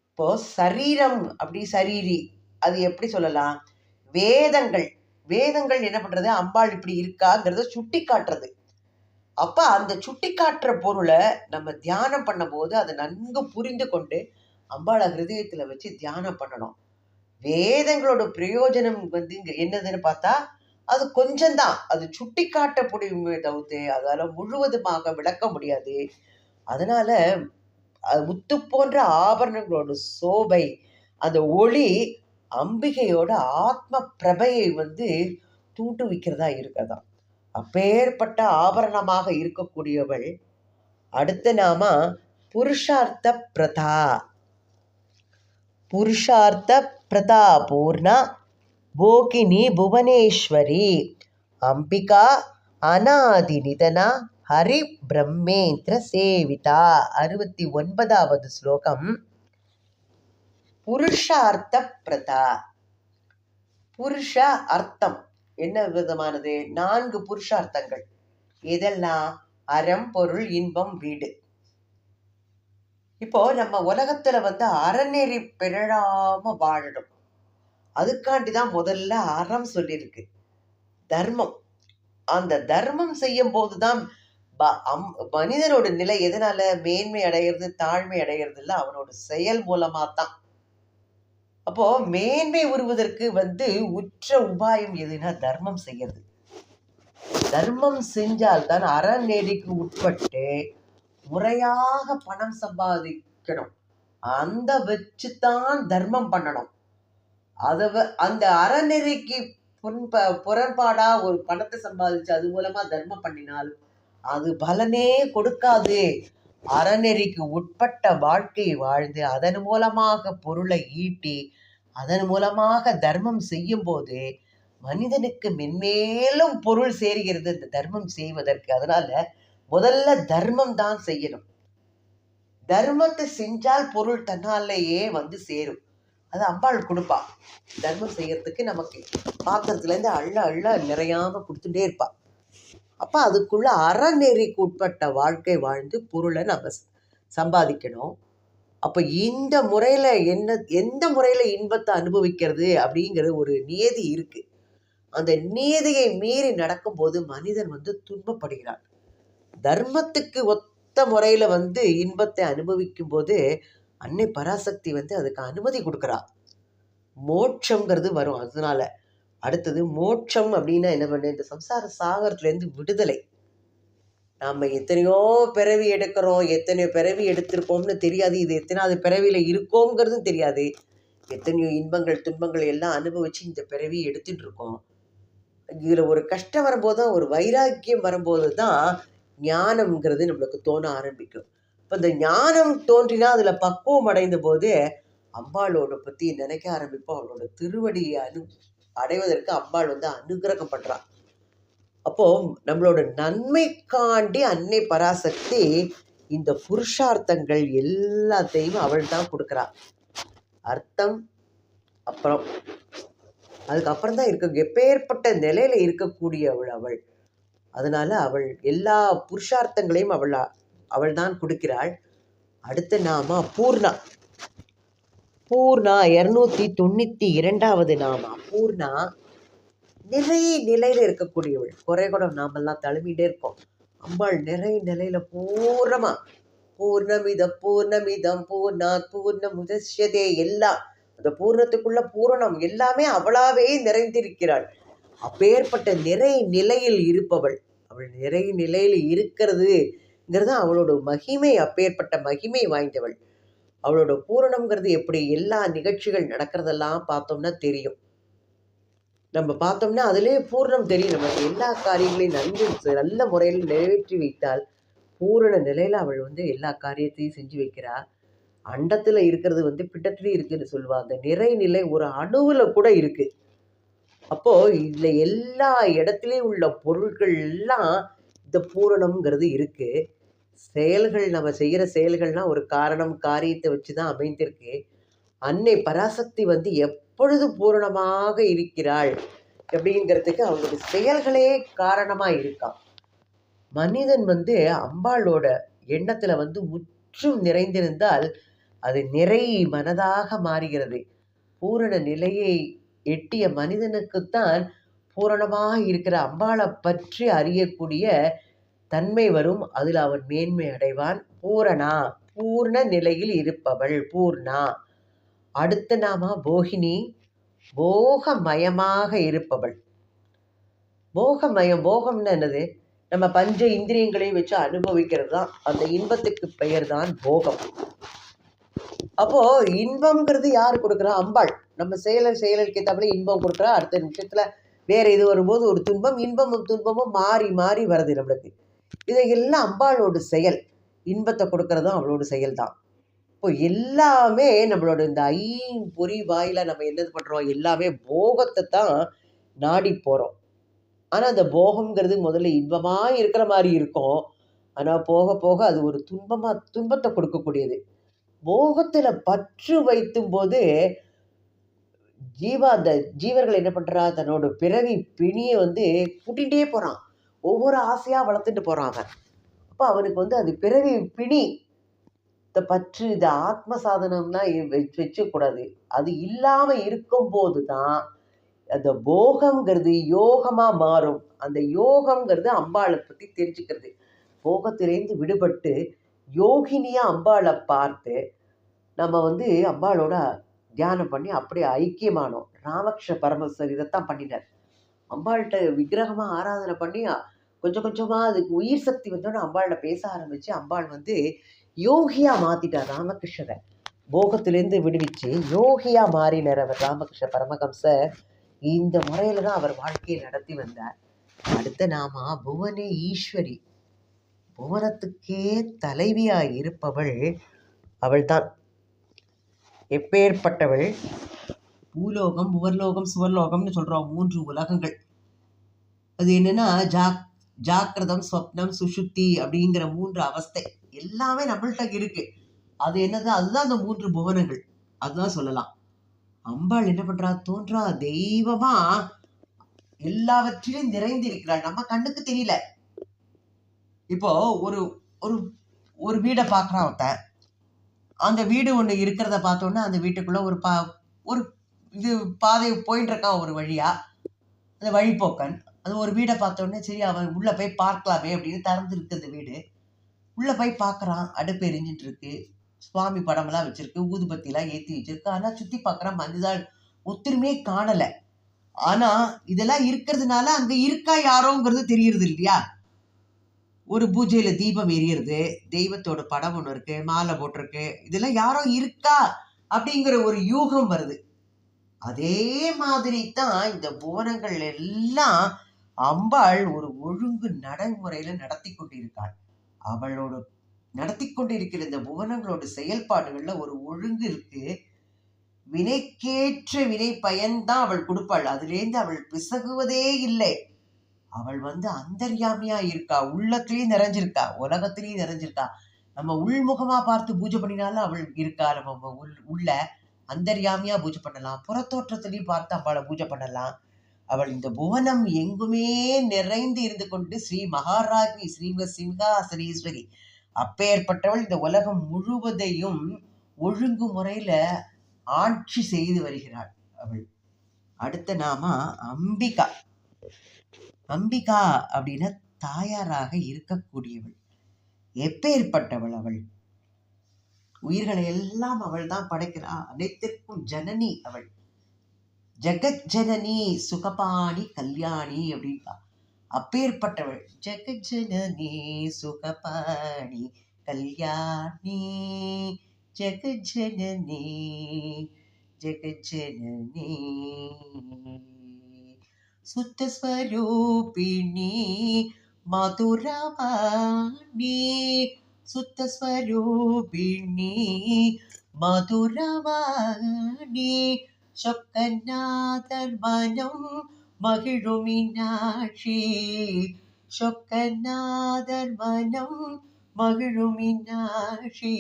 இப்போ சரீரம் அப்படி சரீரி அது எப்படி சொல்லலாம்? வேதங்கள் வேதங்கள் என்ன பண்றது? அம்பாள் இப்படி இருக்காங்கிறத சுட்டி காட்டுறது. அப்ப அந்த சுட்டி காட்டுற பொருளை நம்ம தியானம் பண்ணும்போது அதை நன்கு புரிந்து கொண்டு அம்பாளை ஹிருதயத்துல வச்சு தியானம் பண்ணணும். வேதங்களோட பிரயோஜனம் இங்க என்னதுன்னு பார்த்தா, அது கொஞ்சம்தான். அது சுட்டி காட்ட முடியுமே தவிர்த்து அதால முழுவதுமாக விளக்க முடியாது. அதனால முத்து போன்ற ஆபரணங்களோட சோபை, அந்த ஒளி அம்பிகையோட ஆத்ம பிரபையை தூண்டுவிக்கிறதா இருக்கதான். அப்பேற்பட்ட ஆபரணமாக இருக்கக்கூடியவள். அடுத்த நாம புருஷார்த்த பிரதா. புருஷார்த்த பிரதா பூர்ணா போகினி புவனேஸ்வரி அம்பிகா அநாதி நிதனா ஹரி பிரம்மேந்திர சேவிதா. 69வது ஸ்லோகம். புருஷார்த்த பிரதா. புருஷ அர்த்தம் என்ன விதமானது? 4 புருஷார்த்தங்கள். இதெல்லாம் அறம், பொருள், இன்பம், வீடு. இப்போ நம்ம உலகத்துல அறநெறி பிறழாம வாழணும். அதுக்காண்டிதான் முதல்ல அறம் சொல்லியிருக்கு. தர்மம். அந்த தர்மம் செய்யும் போதுதான் மனிதனோட நிலை எதனால மேன்மை அடைகிறது, தாழ்மை அடைகிறது இல்ல, அவனோட செயல் மூலமா தான். அப்போ மேன்மை உருவதற்கு உற்ற உபாயம் எதுனா தர்மம் செய்யறது. தர்மம் செஞ்சால்தான் அறநெறிக்கு உட்பட்டு முறையாக பணம் சம்பாதிக்கணும். அந்த வச்சுதான் தர்மம் பண்ணணும். அந்த அறநெறிக்கு புறம்பாடா ஒரு பணத்தை சம்பாதிச்சு அது மூலமா தர்மம் பண்ணினால் அது பலனே கொடுக்காது. அறநெறிக்கு உட்பட்ட வாழ்க்கையை வாழ்ந்து அதன் மூலமாக பொருளை ஈட்டி அதன் மூலமாக தர்மம் செய்யும் போது மனிதனுக்கு மென்மேலும் பொருள் சேர்கிறது இந்த தர்மம் செய்வதற்கு. அதனால முதல்ல தர்மம் தான் செய்யணும். தர்மத்தை செஞ்சால் பொருள் தன்னாலேயே சேரும். அது அம்பாள் கொடுப்பா. தர்மம் செய்யறதுக்கு நமக்கு பாத்திரத்துல இருந்து அள்ள அள்ள நிறையாம கொடுத்துட்டே இருப்பா. அப்ப அதுக்குள்ள அறநெறிக்கு உட்பட்ட வாழ்க்கை வாழ்ந்து பொருளை நம்ம சம்பாதிக்கணும். அப்ப இந்த முறையில எந்த முறையில இன்பத்தை அனுபவிக்கிறது அப்படிங்கிற ஒரு நியதி இருக்கு. அந்த நியதியை மீறி நடக்கும்போது மனிதன் துன்பப்படுகிறான். தர்மத்துக்கு ஒத்த முறையில இன்பத்தை அனுபவிக்கும் போது அன்னை பராசக்தி அதுக்கு அனுமதி கொடுக்குறா. மோட்சம்ங்கிறது வரும். அதனால அடுத்தது மோட்சம் அப்படின்னா என்ன பண்ண, இந்த சம்சார சாகரத்துல இருந்து விடுதலை. நாம எத்தனையோ பிறவி எடுக்கிறோம், எத்தனையோ பிறவி எடுத்திருக்கோம்னு தெரியாது. இது எத்தனாவது பிறவியில இருக்கோங்கிறதும் தெரியாது. எத்தனையோ இன்பங்கள் துன்பங்கள் எல்லாம் அனுபவிச்சு இந்த பிறவி எடுத்துட்டு இருக்கோம். இதுல ஒரு கஷ்டம் வரும்போது தான், ஒரு வைராக்கியம் வரும்போது தான் ஞானம்ங்கிறது நம்மளுக்கு தோண ஆரம்பிக்கும். இப்போ இந்த ஞானம் தோன்றினா அதுல பக்குவம் அடைந்த போது அம்பாளோட பத்தி நினைக்க ஆரம்பிப்போம். அவளோட திருவடியை அடைவதற்கு அம்பாள் அனுகிரகம் பண்றான். அப்போ நம்மளோட நன்மைக்காண்டி அன்னை பராசக்தி இந்த புருஷார்த்தங்கள் எல்லாத்தையும் அவள் தான் கொடுக்குறா. அர்த்தம் அப்புறம் அதுக்கப்புறம் தான் இருக்க எப்பேற்பட்ட நிலையில இருக்கக்கூடிய அவள். அதனால அவள் எல்லா புருஷார்த்தங்களையும் அவள் தான் கொடுக்கிறாள். அடுத்த நாமா பூர்ணா. பூர்ணா 292வது நாமா. பூர்ணா நிறைய நிலையில இருக்கக்கூடியவள். குறை கூட நாமெல்லாம் தழுவிட்டே இருக்கோம். அம்பாள் நிறைய நிலையில பூர்ணமா பூர்ணமிதம் பூர்ணாத் பூர்ணமுதச்யதே எல்லாம் அந்த பூர்ணத்துக்குள்ள பூரணம் எல்லாமே அவளாவே நிறைந்திருக்கிறாள். அப்பேற்பட்ட நிறை நிலையில் இருப்பவள். அவள் நிறை நிலையில் இருக்கிறதுங்கிறது அவளோட மகிமை, அப்பேற்பட்ட மகிமை வாய்ந்தவள். அவளோட பூரணம்ங்கிறது எப்படி, எல்லா நிகழ்ச்சிகள் நடக்கிறதெல்லாம் பார்த்தோம்னா தெரியும். நம்ம பார்த்தோம்னா அதிலே பூரணம் தெரியும். நம்ம எல்லா காரியங்களையும் நல்ல முறையில் நிறைவேற்றி வைத்தால் பூரண நிலையில் அவள் எல்லா காரியத்தையும் செஞ்சு வைக்கிறா. அண்டத்தில் இருக்கிறது பிண்டத்துலேயும் இருக்குன்னு சொல்லுவா. அந்த நிறை நிலை ஒரு அணுவில் கூட இருக்கு. அப்போ இதுல எல்லா இடத்துலையும் உள்ள பொருட்கள் எல்லாம் இந்த பூரணம்ங்கிறது இருக்கு. செயல்கள், நம்ம செய்கிற செயல்கள்லாம் ஒரு காரணம் காரியத்தை வச்சு தான் அமைந்திருக்கு. அன்னை பராசக்தி எப்பொழுது பூரணமாக இருக்கிறாள் அப்படிங்கிறதுக்கு அவங்களுடைய செயல்களே காரணமா இருக்கான். மனிதன் அம்பாளோட எண்ணத்துல முற்றும் நிறைந்திருந்தால் அது நிறை மனதாக மாறுகிறது. பூரண நிலையை எட்டிய மனிதனுக்குத்தான் பூரணமாக இருக்கிற அம்பாளை பற்றி அறியக்கூடிய தன்மை வரும். அதில் அவன் மேன்மை அடைவான். பூரணா, பூர்ண நிலையில் இருப்பவள் பூர்ணா. அடுத்த நாம போகினி, போகமயமாக இருப்பவள். போகமயம், போகம்னு என்னது? நம்ம பஞ்ச இந்திரியங்களையும் வச்சு அனுபவிக்கிறது தான். அந்த இன்பத்துக்கு பெயர் தான் போகம். அப்போ இன்பம்ங்கிறது யாரு கொடுக்குறா? அம்பாள். நம்ம செயலுக்கு ஏற்றாப்புல இன்பம் கொடுக்குறா. அடுத்த நிமிஷத்துல வேற இது வரும்போது ஒரு துன்பம், இன்பமும் துன்பமும் மாறி மாறி வருது நம்மளுக்கு. இதையெல்லாம் அம்பாளோட செயல். இன்பத்தை கொடுக்கறதும் அவளோட செயல் தான். இப்போ எல்லாமே நம்மளோட இந்த ஐம்பொறி வாயில நம்ம என்னது பண்றோம்? எல்லாமே போகத்தை தான் நாடி போறோம். ஆனா அந்த போகம்ங்கிறது முதல்ல இன்பமா இருக்கிற மாதிரி இருக்கும். ஆனா போக போக அது ஒரு துன்பத்தை கொடுக்கக்கூடியது. போகத்துல பற்று வைத்தும் போது அந்த ஜீவர்கள் என்ன பண்றா? தன்னோட பிறவி பிணியை கூட்டிகிட்டே போறான். ஒவ்வொரு ஆசையா வளர்த்துட்டு போறான் அவன். அப்போ அவனுக்கு அது பிறவி பிணி. இந்த பற்று, இந்த ஆத்ம சாதனம்லாம் வச்சக்கூடாது. அது இல்லாம இருக்கும் போது தான் அந்த போகம்ங்கிறது யோகமா மாறும். அந்த யோகம்ங்கிறது அம்பாளை பத்தி தெரிஞ்சுக்கிறது. போகத்திலேருந்து விடுபட்டு யோகினியா அம்பாளை பார்த்து நம்ம அம்பாளோட தியானம் பண்ணி அப்படியே ஐக்கியமானோம். ராமகிருஷ்ண பரமஹம்சர் இதைத்தான் பண்ணினார். அம்பாள்கிட்ட விக்கிரகமா ஆராதனை பண்ணி கொஞ்சம் கொஞ்சமா அதுக்கு உயிர் சக்தி வந்தோன்னு அம்பாள்கிட்ட பேச ஆரம்பிச்சு அம்பாள் யோகியா மாத்திட்டார் ராமகிருஷ்ணரை. போகத்திலேருந்து விடுவிச்சு யோகியா மாறினார் அவர் ராமகிருஷ்ண பரமஹம்சர். இந்த முறையில தான் அவர் வாழ்க்கையை நடத்தி வந்தார். அடுத்த நாம புவனே ஈஸ்வரி. புவனத்துக்கே தலைவியா இருப்பவள் அவள்தான். எப்பேற்பட்டவள்? பூலோகம், புவர்லோகம், சுவர்லோகம்னு சொல்றோம். 3 உலகங்கள். அது என்னன்னா ஜாக்கிரதம், ஸ்வப்னம், சுஷுப்தி அப்படிங்கிற 3 அவஸ்தை எல்லாமே நம்மள்கிட்ட இருக்கு. அது என்னது? அதுதான் அந்த 3 புவனங்கள். அதுதான் சொல்லலாம். அம்பாள் என்ன பண்றா? தோன்றா தெய்வமா எல்லாவற்றிலும் நிறைந்திருக்கிறாள். நம்ம கண்ணுக்கு தெரியல. இப்போ ஒரு ஒரு ஒரு வீடை பார்க்குறான் ஒருத்தன். அந்த வீடு ஒன்று இருக்கிறத பார்த்தோன்னா அந்த வீட்டுக்குள்ள ஒரு இது பாதை போயிட்டு இருக்கான் ஒரு வழியா. அந்த வழிபோக்கன் அது ஒரு வீடை பார்த்தோன்னே சரி அவன் உள்ள போய் பார்க்கலாமே அப்படின்னு திறந்து இருக்கு அந்த வீடு. உள்ள போய் பார்க்குறான். அடுப்பு எரிஞ்சிட்டு இருக்கு. சுவாமி படமெல்லாம் வச்சிருக்கு. ஊதுபத்திலாம் ஏற்றி வச்சிருக்கு. ஆனா சுத்தி பார்க்குறான். மஞ்சள் ஒத்துருமே காணலை. ஆனா இதெல்லாம் இருக்கிறதுனால அங்க இருக்கா யாரோங்கிறது தெரியுறது இல்லையா? ஒரு பூஜையில தீபம் எரியுறது, தெய்வத்தோட படம் ஒன்று இருக்கு, மாலை போட்டிருக்கு. இதெல்லாம் யாரோ இருக்கா அப்படிங்கிற ஒரு யூகம் வருது. அதே மாதிரி தான் இந்த புவனங்கள் எல்லாம் அம்பாள் ஒரு ஒழுங்கு நடைமுறையில நடத்தி கொண்டிருக்காள். அவளோட நடத்தி கொண்டிருக்கிற இந்த புவனங்களோட செயல்பாடுகள்ல ஒரு ஒழுங்கு இருக்கு. வினைக்கேற்ற வினை பயன்தான் அவள் கொடுப்பாள். அதுலேருந்து அவள் பிசகுவதே இல்லை. அவள் அந்தர்யாமியா இருக்கா. உள்ளத்திலையும் நிறைஞ்சிருக்கா, உலகத்திலையும் நிறைஞ்சிருக்கா. நம்ம உள்முகமா பார்த்து பூஜை பண்ணினாலும் அவள் இருக்கா. நம்ம உள்ள அந்தர்யாமியா பூஜை பண்ணலாம். புறத்தோற்றத்திலையும் பார்த்து அவளை பூஜை பண்ணலாம். அவள் இந்த புவனம் எங்குமே நிறைந்து இருந்து கொண்டு ஸ்ரீ மகாராஜி ஸ்ரீம சிங்காசனேஸ்வரி. அப்பேற்பட்டவள் இந்த உலகம் முழுவதையும் ஒழுங்கு முறையில ஆட்சி செய்து வருகிறாள் அவள். அடுத்த நாம அம்பிகா. அம்பிகா அப்படின்னா தாயாராக இருக்கக்கூடியவள். எப்பேற்பட்டவள் அவள்? உயிர்களை எல்லாம் அவள் தான் படைக்கிறா. அனைத்திற்கும் ஜனனி அவள். ஜெகஜனனி சுகபாணி கல்யாணி அப்படின்பா. அப்பேற்பட்டவள் ஜெகஜனனி சுகபாணி கல்யாணி ஜெகஜனனி ஜெகஜனனி சுத்தஸ்வரூபிணி மதுரவாணி சுத்தஸ்வரூபிணி மதுரவாணி சொக்கநாதர் மனம் மகிழும் மீனாட்சி சொக்கநாதர் மனம் மகிழும் மீனாட்சி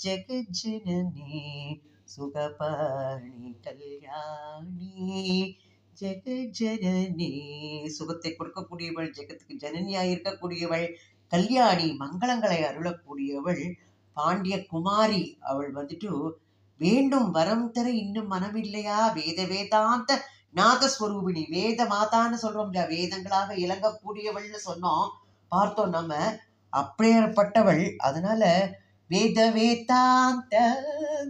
ஜெகஜனனி சுகபாணி கல்யாணி ஜெகஜனனி. சுகத்தை கொடுக்கக்கூடியவள், ஜெகத்துக்கு ஜனனியாய் இருக்கக்கூடியவள், கல்யாணி மங்களங்களை அருளக்கூடியவள், பாண்டிய குமாரி. அவள் வந்துட்டு வேண்டும் வரம் தர இன்னும் மனமில்லையா, வேத வேதாந்த நாதஸ்வரூபிணி, வேத மாதான்னு சொல்றோம் இல்லையா, வேதங்களாக இலங்கக்கூடியவள்னு சொன்னோம் பார்த்தோம் நம்ம. அப்பேற்பட்டவள். அதனால வேத வேதாந்த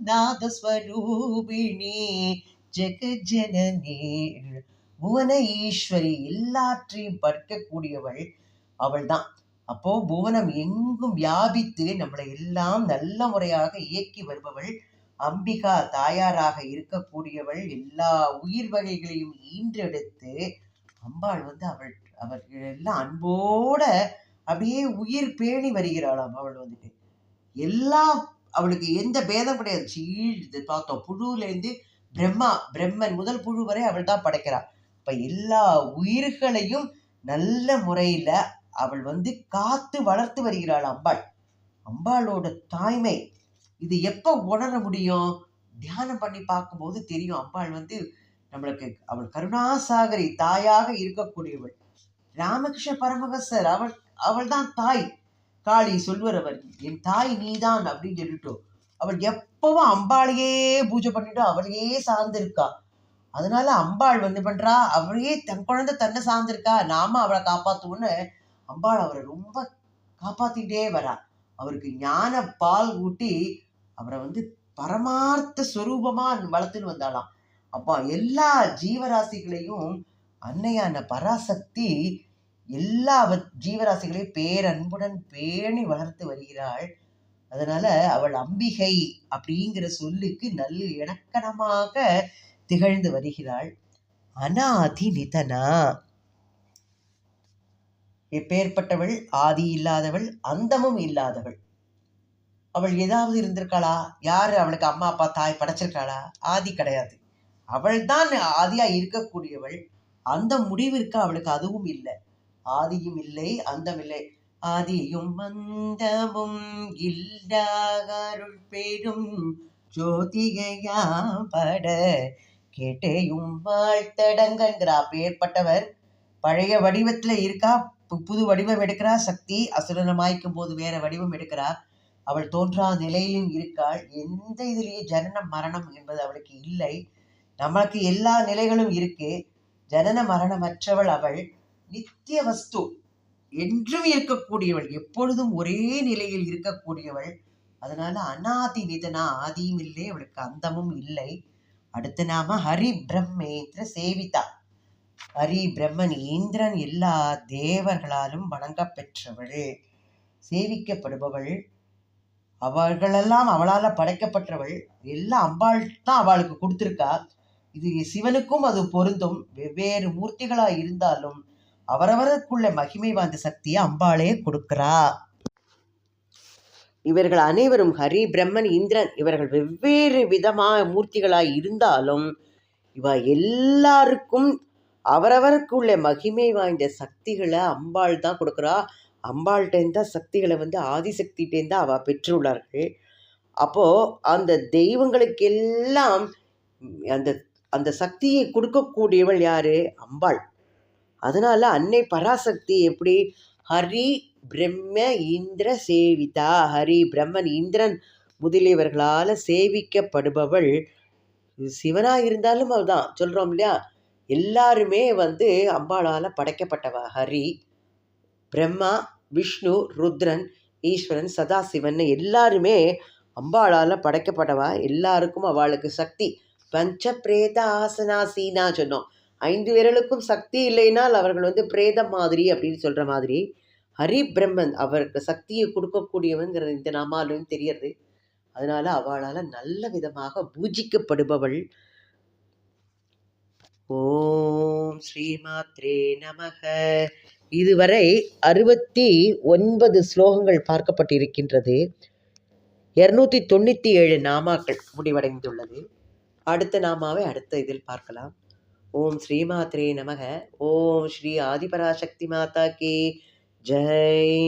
நாதஸ்வரூபிணி ஜெகஜனனி புவன ஈஸ்வரி, எல்லாற்றையும் பற்கக்கூடியவள் அவள் தான். அப்போ புவனம் எங்கும் வியாபித்து நம்மளை எல்லாம் நல்ல முறையாக இயக்கி வருபவள் அம்பிகா தாயாராக இருக்கக்கூடியவள். எல்லா உயிர் வகைகளையும் ஈன்றெடுத்து அம்பாள் வந்து அவர்கள் எல்லாம் அன்போட அப்படியே உயிர் பேணி வருகிறாளாம். அவள் வந்துட்டு எல்லாம், அவளுக்கு எந்த பேதம் கிடையாது. இது பார்த்தோம், புழுலேருந்து பிரம்மன் முதல் புழு வரை அவள் தான் படைக்கிறாள். இப்ப எல்லா உயிர்களையும் நல்ல முறையில அவள் வந்து காத்து வளர்த்து வருகிறாள் அம்பாள். அம்பாளோட தாய்மை இது எப்ப உணர முடியும்? தியானம் பண்ணி பார்க்கும்போது தெரியும். அம்பாள் வந்து நம்மளுக்கு அவள் கருணாசாகரி தாயாக இருக்கக்கூடியவள். ராமகிருஷ்ண பரமஹம்சர் அவள் தான் தாய். காளி சொல்வர், அவர் என் தாய் நீதான் அப்படின்னு சொல்லிட்டு அவள் எப்பவும் அம்பாளையே பூஜை பண்ணிட்டு அவளையே சார்ந்திருக்கா. அதனால அம்பாள் வந்து பண்றா, அவளையே தன் குழந்தை தன்னை சார்ந்திருக்கா, நாம அவளை காப்பாத்துவோன்னு அம்பாள் அவரை ரொம்ப காப்பாத்திட்டே வரா. அவருக்கு ஞான பால் ஊட்டி அவரை வந்து பரமார்த்த ஸ்வரூபமா வளர்த்துன்னு வந்தாளாம். அப்போ எல்லா ஜீவராசிகளையும் அன்னையான பராசக்தி எல்லா ஜீவராசிகளையும் பேரன்புடன் பேணி வளர்த்து வருகிறாள். அதனால அவள் அம்பிகை அப்படிங்கிற சொல்லுக்கு நல்ல இணக்கணமாக திகழ்ந்து வருகிறாள். அநாதி நிதனா, எப்பேற்பட்டவள்? ஆதி இல்லாதவள், அந்தமும் இல்லாதவள். அவள் ஏதாவது இருந்திருக்காளா? யாரு அவளுக்கு அம்மா அப்பா தாய் படைச்சிருக்காளா? ஆதி கிடையாது. அவள் தான் ஆதியா இருக்கக்கூடியவள். அந்த முடிவிற்கு அவளுக்கு அதுவும் இல்லை. ஆதியும் இல்லை, அந்தம் இல்லை. ஆதியும் அந்தமும் இல்லாருள் பெரும் ஜோதிகையாம் பட கேட்டையும் வாழ்த்தடங்கங்கிறா. பேர்பட்டவர் பழைய வடிவத்துல இருக்கா, புது வடிவம் எடுக்கிறா. சக்தி அசுரனமாய்க்கும் போது வேற வடிவம் எடுக்கிறா. அவள் தோன்றா நிலையிலும் இருக்காள். எந்த இதுலேயே ஜனனம் மரணம் என்பது அவளுக்கு இல்லை. நமக்கு எல்லா நிலைகளும் இருக்கு. ஜனன மரணமற்றவள் அவள். நித்திய வஸ்து, என்றும் இருக்கக்கூடியவள், எப்பொழுதும் ஒரே நிலையில் இருக்கக்கூடியவள். அதனால அநாதி நிதனா, ஆதியும் இல்லை, அவளுக்கு அந்தமும் இல்லை. அடுத்த நாம ஹரி பிரம்மேந்திர சேவிதா. ஹரி பிரம்மன் இந்திரன் எல்லா தேவர்களாலும் வணங்க பெற்றவள், சேவிக்கப்படுபவள். அவர்களெல்லாம் அவளால படைக்கப்பட்டவள். எல்லாம் அம்பாள் தான் அவளுக்கு கொடுத்திருக்கா. இது சிவனுக்கும் அது பொருந்தும். வெவ்வேறு மூர்த்திகளா இருந்தாலும் அவரவருக்குள்ள மகிமை வாய்ந்த சக்தியை அம்பாளே கொடுக்கிறா. இவர்கள் அனைவரும் ஹரி பிரம்மன் இந்திரன் இவர்கள் வெவ்வேறு விதமான மூர்த்திகளாய் இருந்தாலும் இவ எல்லாருக்கும் அவரவருக்குள்ள மகிமை வாய்ந்த சக்திகளை அம்பாள் தான் கொடுக்குறா. அம்பாள்கிட்டேருந்தா சக்திகளை வந்து ஆதிசக்திகிட்டேருந்தா அவள் பெற்றுள்ளார்கள். அப்போது அந்த தெய்வங்களுக்கெல்லாம் அந்த அந்த சக்தியை கொடுக்கக்கூடியவள் யாரு? அம்பாள். அதனால அன்னை பராசக்தி எப்படி? ஹரி பிரம்ம இந்திர சேவிதா. ஹரி பிரம்மன் இந்திரன் முதலியவர்களால் சேவிக்கப்படுபவள். சிவனாக இருந்தாலும் அதுதான் சொல்கிறோம் இல்லையா, எல்லாருமே வந்து அம்பாளால் படைக்கப்பட்டவா. ஹரி பிரம்மா விஷ்ணு ருத்ரன் ஈஸ்வரன் சதாசிவன் எல்லாருமே அம்பாளால் படைக்கப்பட்டவா. எல்லாருக்கும் அவளுக்கு சக்தி பஞ்ச பிரேத ஆசனாசீனா சொன்னோம். 5 விரலுக்கும் சக்தி இல்லைனால் அவர்கள் பிரேதம் மாதிரி அப்படின்னு சொல்கிற மாதிரி ஹரி பிரம்மன் அவருக்கு சக்தியை கொடுக்கக்கூடியவங்கிறது இந்த நாமாலும் தெரியறது. அதனால அவளால் நல்ல விதமாக பூஜிக்கப்படுபவள். ஓம் ஸ்ரீமாத்ரே நமக. இதுவரை 69 ஸ்லோகங்கள் பார்க்கப்பட்டிருக்கின்றது. 297 நாமாக்கள் முடிவடைந்துள்ளது. அடுத்த நாமாவை அடுத்த இதில் பார்க்கலாம். ஓம் ஸ்ரீமாத்ரே நமக. ஓம் ஸ்ரீ ஆதிபராசக்தி மாதா கி ஜெய்.